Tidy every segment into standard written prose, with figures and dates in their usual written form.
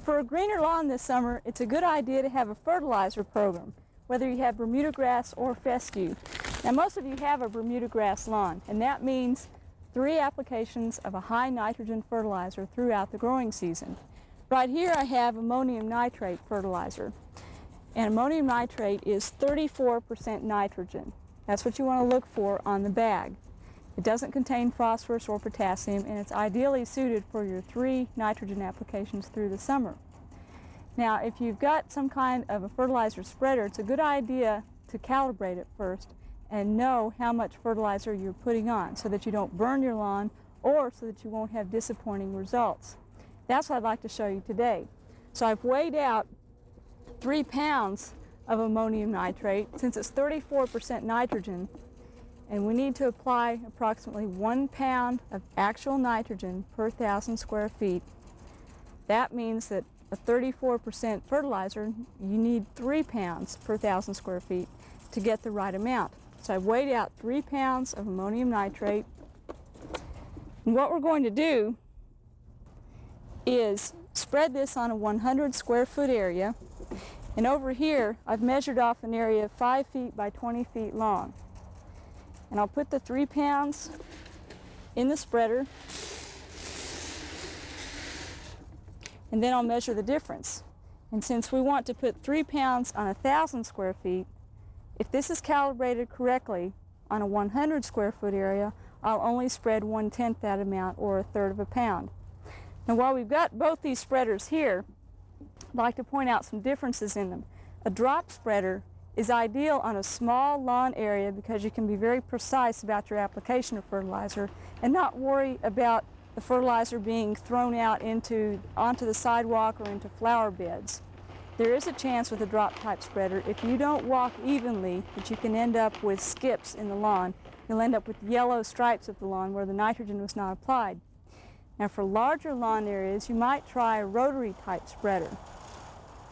For a greener lawn this summer, it's a good idea to have a fertilizer program, whether you have Bermuda grass or fescue. Now most of you have a Bermuda grass lawn, and that means 3 applications of a high nitrogen fertilizer throughout the growing season. Right here I have ammonium nitrate fertilizer, and ammonium nitrate is 34% nitrogen. That's what you want to look for on the bag. It doesn't contain phosphorus or potassium, and it's ideally suited for your 3 nitrogen applications through the summer. Now, if you've got some kind of a fertilizer spreader, it's a good idea to calibrate it first and know how much fertilizer you're putting on so that you don't burn your lawn or so that you won't have disappointing results. That's what I'd like to show you today. So I've weighed out 3 pounds of ammonium nitrate since it's 34% nitrogen, and we need to apply approximately 1 pound of actual nitrogen per 1,000 square feet. That means that a 34% fertilizer, you need 3 pounds per 1,000 square feet to get the right amount. So I've weighed out 3 pounds of ammonium nitrate. And what we're going to do is spread this on a 100 square foot area. And over here, I've measured off an area 5 feet by 20 feet long. And I'll put the 3 pounds in the spreader, and then I'll measure the difference. And since we want to put 3 pounds on 1,000 square feet, if this is calibrated correctly on a 100 square foot area, I'll only spread 1/10 that amount, or 1/3 of a pound. Now while we've got both these spreaders here, I'd like to point out some differences in them. A drop spreader is ideal on a small lawn area because you can be very precise about your application of fertilizer and not worry about the fertilizer being thrown out onto the sidewalk or into flower beds. There is a chance with a drop type spreader, if you don't walk evenly, that you can end up with skips in the lawn. You'll end up with yellow stripes of the lawn where the nitrogen was not applied. Now for larger lawn areas, you might try a rotary type spreader.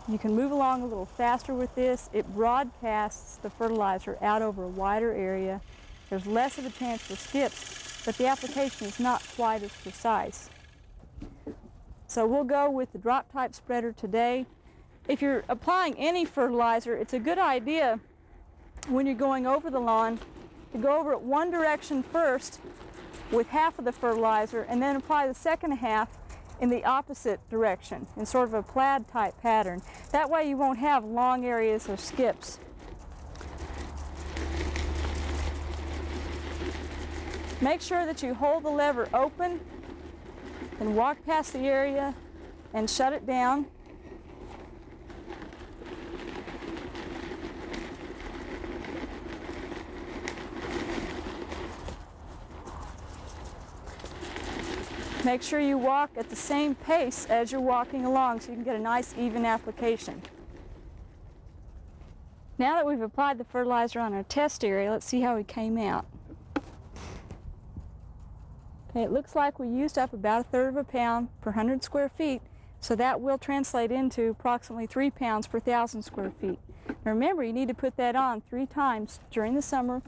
You can move along a little faster with this. It broadcasts the fertilizer out over a wider area. There's less of a chance for skips, but the application is not quite as precise. So we'll go with the drop type spreader today. If you're applying any fertilizer, it's a good idea when you're going over the lawn to go over it one direction first with half of the fertilizer and then apply the second half in the opposite direction in sort of a plaid type pattern. That way you won't have long areas of skips. Make sure that you hold the lever open and walk past the area and shut it down. Make sure you walk at the same pace as you're walking along so you can get a nice even application. Now that we've applied the fertilizer on our test area, let's see how we came out. Okay, it looks like we used up about 1/3 of a pound per 100 square feet, so that will translate into approximately 3 pounds per 1,000 square feet. Now remember, you need to put that on 3 times during the summer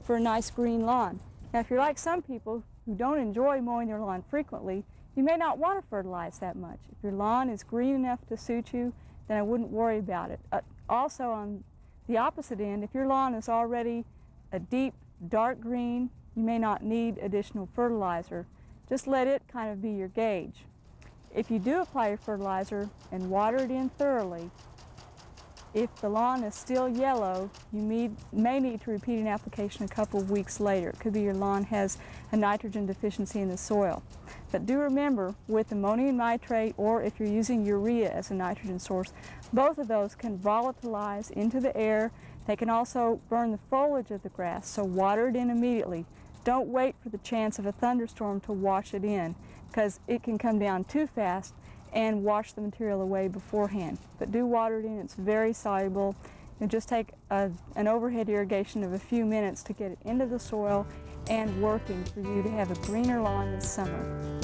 for a nice green lawn. Now if you're like some people who don't enjoy mowing their lawn frequently, you may not want to fertilize that much. If your lawn is green enough to suit you, then I wouldn't worry about it. Also on the opposite end, if your lawn is already a deep dark green, you may not need additional fertilizer. Just let it kind of be your gauge. If you do apply your fertilizer and water it in thoroughly, if the lawn is still yellow, you may need to repeat an application a couple of weeks later. It could be your lawn has a nitrogen deficiency in the soil. But do remember, with ammonium nitrate, or if you're using urea as a nitrogen source, both of those can volatilize into the air. They can also burn the foliage of the grass, so water it in immediately. Don't wait for the chance of a thunderstorm to wash it in, because it can come down too fast and wash the material away beforehand. But do water it in, it's very soluble. It'll just take an overhead irrigation of a few minutes to get it into the soil and working for you to have a greener lawn this summer.